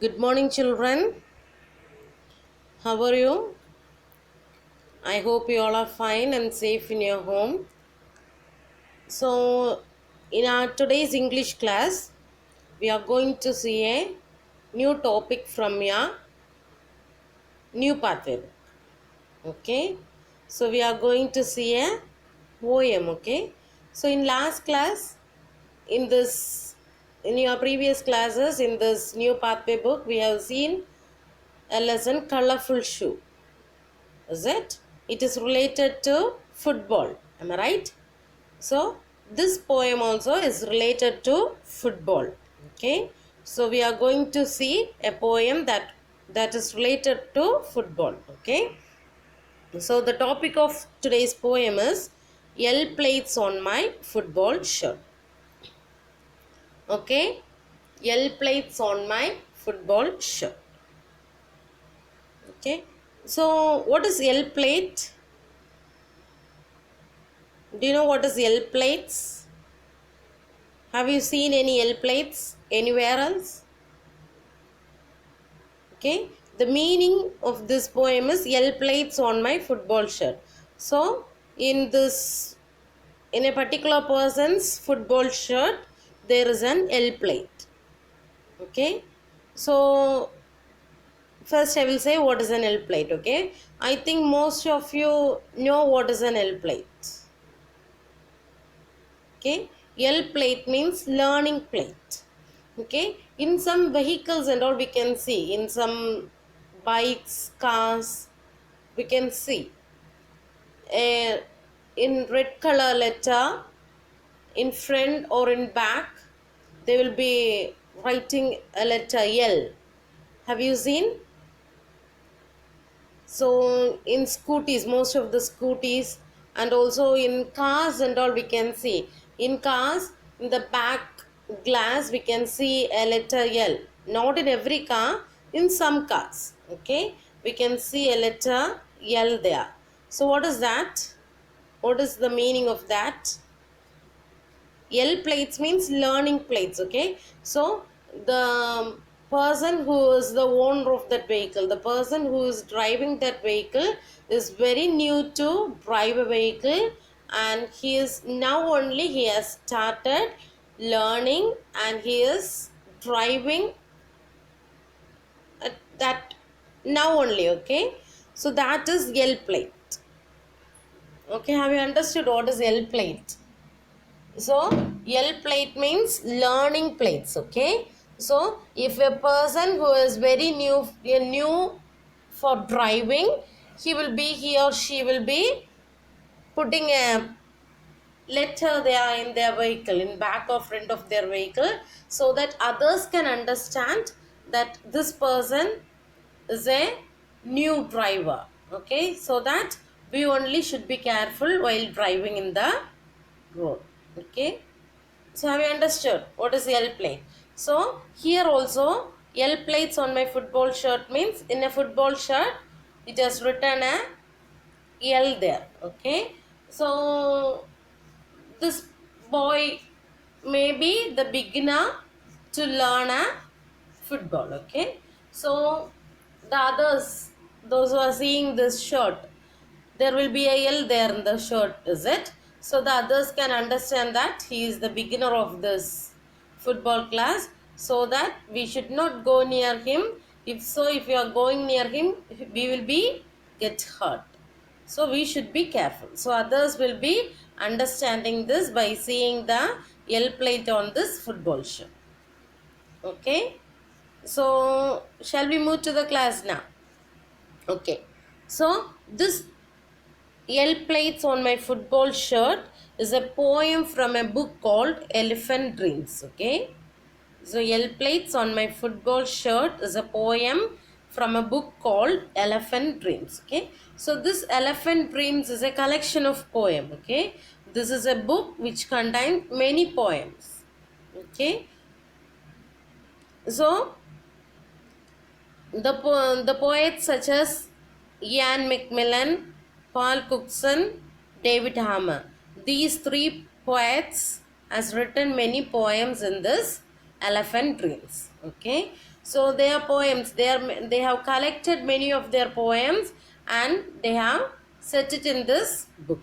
Good morning, children. How are you? I hope you all are fine and safe in your home. So, in our today's English class, we are going to see a new topic from your new pathway book. Okay, so we are going to see a poem. Okay, so in last class, in this, in your previous classes, in this new pathway book, we have seen a lesson, Colorful Shoe. Is it? It is related to football. Am I right? So this poem also is related to football. Okay. So we are going to see a poem that is related to football. Okay. So the topic of today's poem is L plates on my football shirt. Okay. L plates on my football shirt. Okay. So what is L plate? Do you know what is L plates? Have you seen any L plates anywhere else? Okay. The meaning of this poem is L plates on my football shirt. So, in a particular person's football shirt, there is an L plate. Okay. So, first I will say what is an L plate. Okay. I think most of you know what is an L plate. Okay, L plate means learning plate. Okay, in some vehicles and all we can see, in some bikes, cars, we can see in red color letter in front or in back they will be writing a letter L. Have you seen? So in scooties, most of the scooties, and also in cars and all, we can see in cars in the back glass we can see a letter L. Not in every car, in some cars. Okay, we can see a letter L there. So what is that? What is the meaning of that? L plates means learning plates. Okay, so the person who is the owner of that vehicle, the person who is driving that vehicle is very new to drive a vehicle, and he is now only he has started learning and he is driving at that now only. Okay, so that is L plate. Okay, have you understood what is L plate? So L plate means learning plates. Okay, so if a person who is very new for driving, he or she will be putting a letter there in their vehicle, in back or front of their vehicle, so that others can understand that this person is a new driver. Okay, so that we only should be careful while driving in the road. Okay, so have you understood what is L plate? So here also L plates on my football shirt means in a football shirt it has written a L there. Okay, so this boy may be the beginner to learn a football. Okay, so the others, those who are seeing this shirt, there will be a L there in the shirt, is it? So the others can understand that he is the beginner of this football class, so that we should not go near him. If so, if you are going near him, we will be get hurt. So we should be careful. So others will be understanding this by seeing the L plate on this football shirt. Okay. So shall we move to the class now? Okay. So this L plates on my football shirt is a poem from a book called Elephant Dreams. Okay. So L plates on my football shirt is a poem from a book called Elephant Dreams. Okay. So this Elephant Dreams is a collection of poem. Okay. This is a book which contains many poems. Okay. So the poets such as Ian Macmillan, Paul Cookson, David Hammer. These three poets has written many poems in this Elephant Dreams. Okay, so their poems, they have collected many of their poems and they have set it in this book.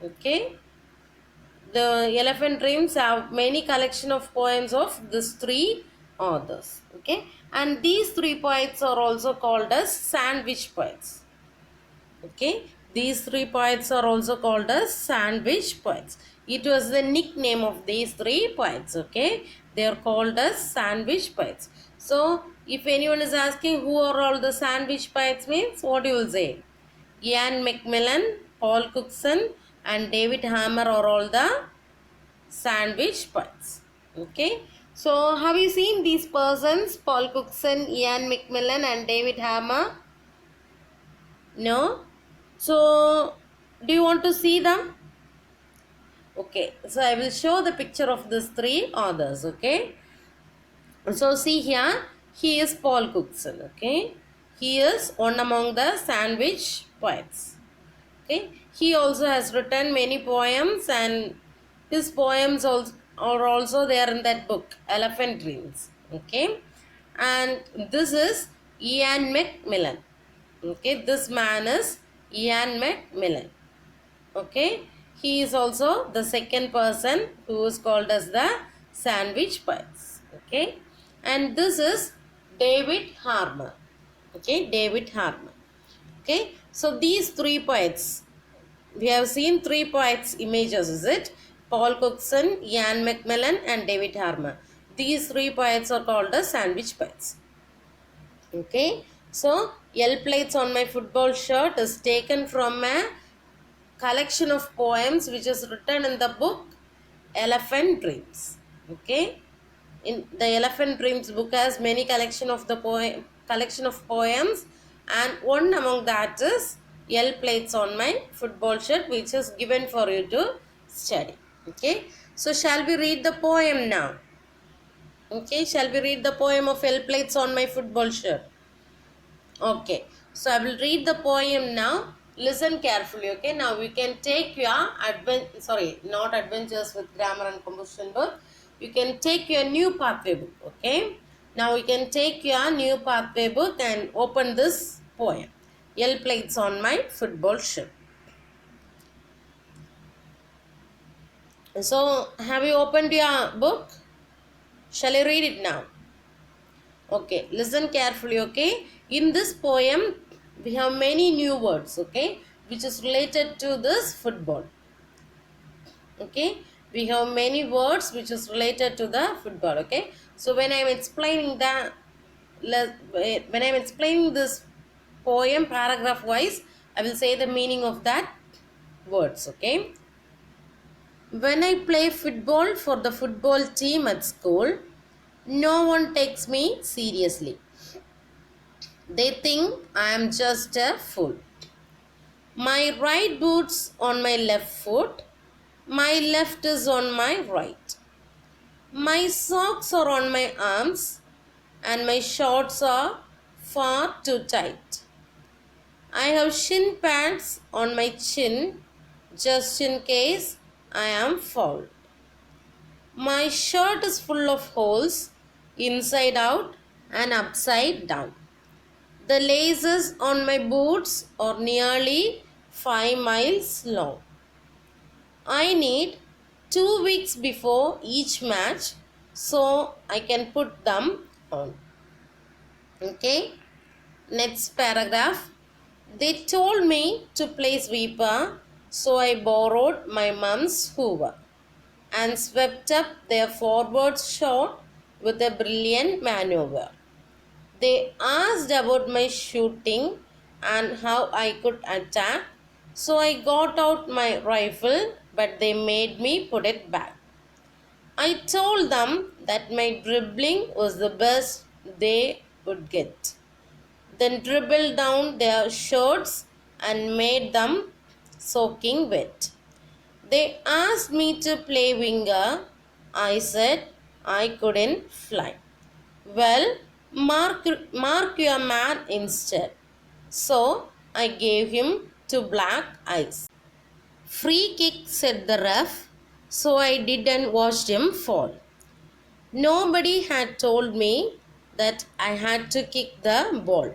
Okay, the Elephant Dreams have many collection of poems of these three authors. Okay, and these three poets are also called as sandwich poets. Okay, these three poets are also called as sandwich poets. It was the nickname of these three poets. Okay, they are called as sandwich poets. So if anyone is asking who are all the sandwich poets means, what you will say? Ian Macmillan, Paul Cookson and David Hammer are all the sandwich poets. Okay, so have you seen these persons? Paul Cookson, Ian Macmillan and David Hammer? No? So, do you want to see them? Okay, so I will show the picture of these three authors. Okay, so see here, he is Paul Cookson. Okay, he is one among the sandwich poets. Okay, he also has written many poems and his poems also are also there in that book, Elephant Dreams. Okay, and this is Ian Macmillan. Okay, this man is Ian Macmillan. Okay, he is also the second person who is called as the sandwich poets. Okay, and this is David Harmer. Okay, David Harmer. Okay, so these three poets, we have seen three poets images, is it? Paul Cookson, Ian Macmillan and David Harmer. These three poets are called as sandwich poets. Okay, so L plates on my football shirt is taken from a collection of poems which is written in the book Elephant Dreams. Okay, in the Elephant Dreams book has many collection of poems, and one among that is L plates on my football shirt, which is given for you to study. Okay, so shall we read the poem now? Okay, shall we read the poem of L plates on my football shirt? Okay, so I will read the poem now. Listen carefully. Okay, now we can take your not adventures with grammar and composition book. You can take your new pathway book. Okay, now we can take your new pathway book and open this poem. L plates on my football shirt. So, have you opened your book? Shall I read it now? Okay, listen carefully. Okay, in this poem we have many new words. Okay, which is related to this football. Okay, we have many words which is related to the football. Okay, so when I am explaining this poem paragraph wise, I will say the meaning of that words. Okay, when I play football for the football team at school, no one takes me seriously. They think I am just a fool. My right boot's on my left foot. My left is on my right. My socks are on my arms and my shorts are far too tight. I have shin pads on my chin just in case I am fouled. My shirt is full of holes inside out and upside down. The laces on my boots are nearly 5 miles long. I need 2 weeks before each match so I can put them on. Okay, next paragraph. They told me to play sweeper, so I borrowed my mom's hoover and swept up their forward shot with a brilliant maneuver. They asked about my shooting and how I could attack, so I got out my rifle, but they made me put it back. I told them that my dribbling was the best they would get, then dribbled down their shirts and made them soaking wet. They asked me to play winger. I said I couldn't fly. Well, mark your man instead. So I gave him 2 black eyes. Free kick, said the ref. So I did and watched him fall. Nobody had told me that I had to kick the ball.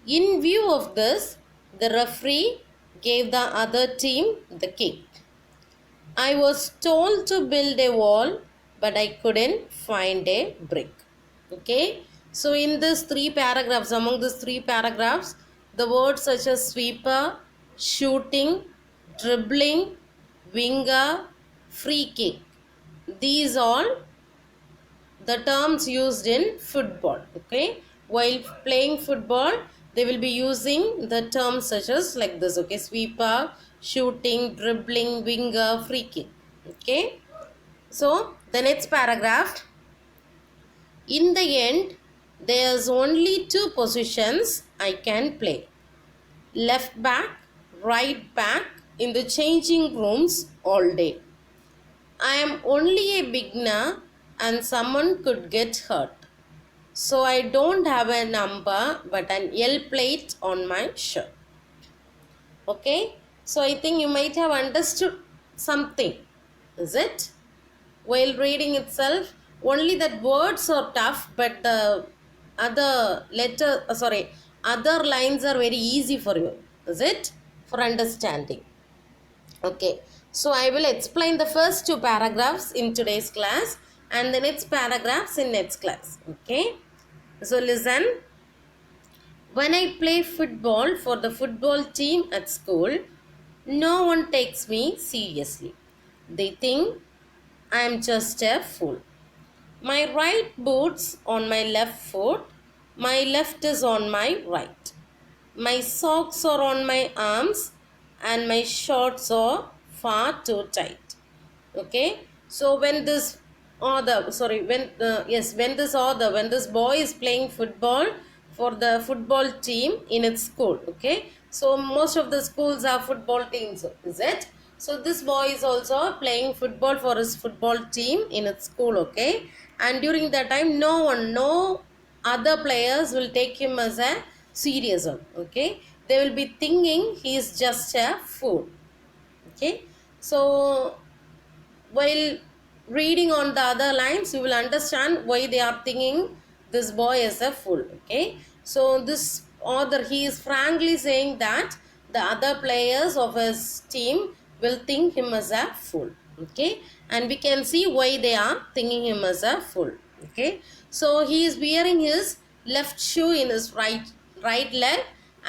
In view of this, the referee gave the other team the kick. I was told to build a wall, but I couldn't find a brick. Okay, so in this three paragraphs, among these three paragraphs, the words such as sweeper, shooting, dribbling, winger, free kick, these all the terms used in football. Okay, while playing football they will be using the terms such as like this. Okay, sweeper, shooting, dribbling, winger, free kick. Okay, so the next paragraph, in the end there's only two positions I can play: left back, right back, in the changing rooms all day. I am only a beginner and someone could get hurt. So I don't have a number but an L plate on my shirt. Okay. So I think you might have understood something. Is it? While reading itself, only that words are tough, but the other lines are very easy for you. Is it? For understanding. Okay, so I will explain the first two paragraphs in today's class and the next paragraphs in next class. Okay, so listen. When I play football for the football team at school, no one takes me seriously. They think I am just a fool. My right boot's on my left foot, my left is on my right. My socks are on my arms and my shorts are far too tight. Okay, so when this when this boy is playing football for the football team in its school. Okay, so most of the schools have football teams, is it? So this boy is also playing football for his football team in its school. Okay, and during that time no other players will take him as a serious one. Okay, they will be thinking he is just a fool. Okay, so while reading on the other lines you will understand why they are thinking this boy is a fool. Okay, so this author, he is frankly saying that the other players of his team will think him as a fool. Okay, and we can see why they are thinking him as a fool. Okay, so he is wearing his left shoe in his right leg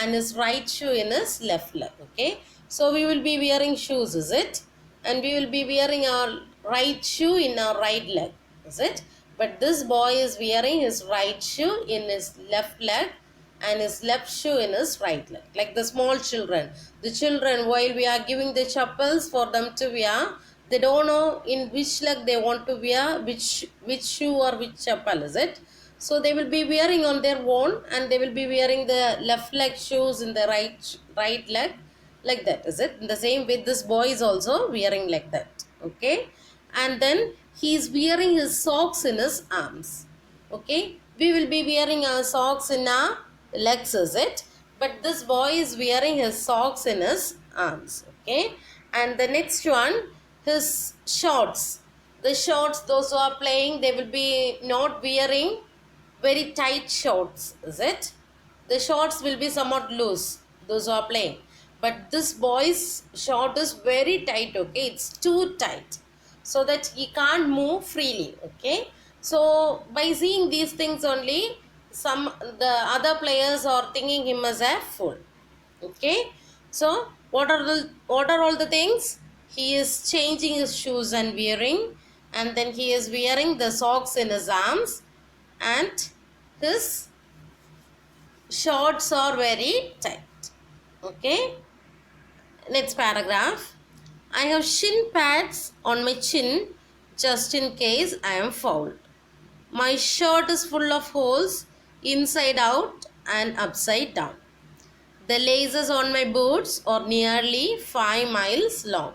and his right shoe in his left leg. Okay, so we will be wearing shoes, is it? And we will be wearing our right shoe in our right leg, is it? But this boy is wearing his right shoe in his left leg and his left shoe in his right leg, like the small children. The children, while we are giving the chappals for them to wear, they don't know in which leg they want to wear which shoe or which chappal, is it? So they will be wearing on their own and they will be wearing the left leg shoes in the right leg, like that, is it? In the same way this boy is also wearing like that. Okay, and then he is wearing his socks in his arms. Okay, we will be wearing our socks in our legs, is it? But this boy is wearing his socks in his arms. Okay, and the next one, his shorts. The shorts, those who are playing, they will be not wearing very tight shorts, is it? The shorts will be somewhat loose, those who are playing. But this boy's short is very tight. Okay, it's too tight so that he can't move freely. Okay, so by seeing these things only, the other players are thinking him as a fool. Okay, so what are all the things? He is changing his shoes and wearing, and then he is wearing the socks in his arms, and his shorts are very tight. Okay, next paragraph. I have shin pads on my chin just in case I am fouled. My shirt is full of holes inside out and upside down. The laces on my boots are nearly 5 miles long.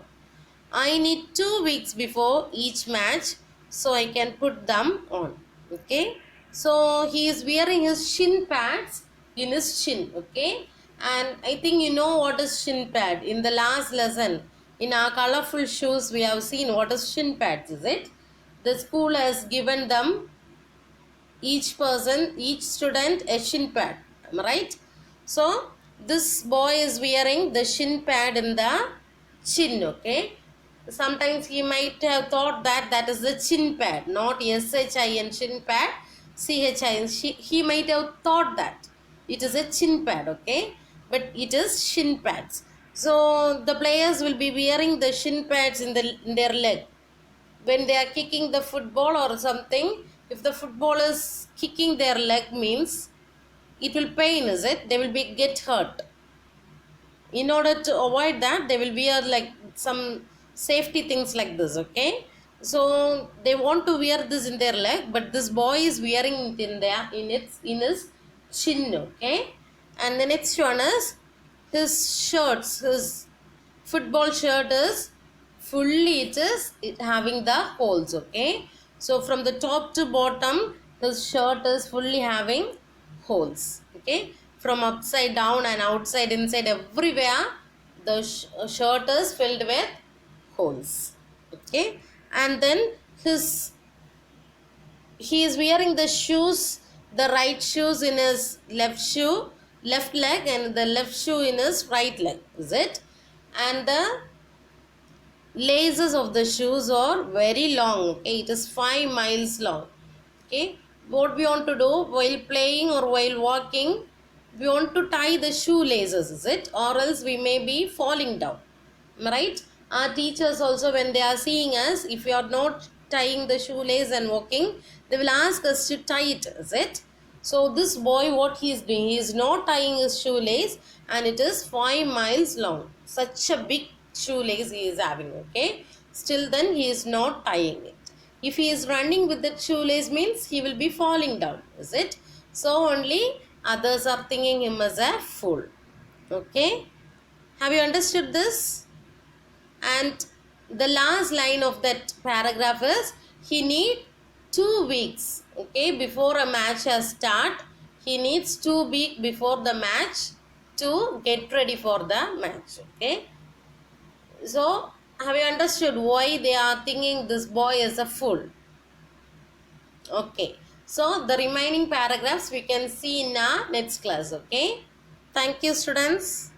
I need 2 weeks before each match so I can put them on. Okay, so he is wearing his shin pads in his chin. Okay, and I think you know what is shin pad. In the last lesson in our colorful shoes we have seen what is shin pads, is it? the school has given them, each student, a shin pad. Am I right? So this boy is wearing the shin pad in the chin. Okay. Sometimes he might have thought that that is the chin pad, not SHIN shin pad, CHIN. He might have thought that it is a chin pad. Okay, but it is shin pads. So the players will be wearing the shin pads in their leg when they are kicking the football or something. If the football is kicking their leg means it will pain, is it? They will be get hurt. In order to avoid that, they will wear like some safety things like this. Okay, so they want to wear this in their leg, but this boy is wearing it in his chin. Okay, and the next one is his shirts. His football shirt is fully, it having the holes. Okay, so from the top to bottom his shirt is fully having holes. Okay, from upside down and outside, inside, everywhere the shirt is filled with holes. Okay, and then his he is wearing the shoes, the right shoes in his left leg, and the left shoe in his right leg, is it? And the laces of the shoes are very long. Okay, it is 5 miles long. Okay, what we want to do while playing or while walking, we want to tie the shoelaces, is it? Or else we may be falling down. Am I right? Our teachers also, when they are seeing us, if we are not tying the shoelace and walking, they will ask us to tie it, is it? So this boy, what he is doing, he is not tying his shoelace, and it is 5 miles long. Such a big shoelace he is having. Okay, still then he is not tying it. If he is running with that shoelace means he will be falling down, is it? So only others are thinking him as a fool. Okay, have you understood this? And the last line of that paragraph is, he need 2 weeks. Okay, before a match has start, he needs 2 weeks before the match to get ready for the match. Okay, so have you understood why they are thinking this boy is a fool? Okay, so the remaining paragraphs we can see in our next class. Okay, thank you, students.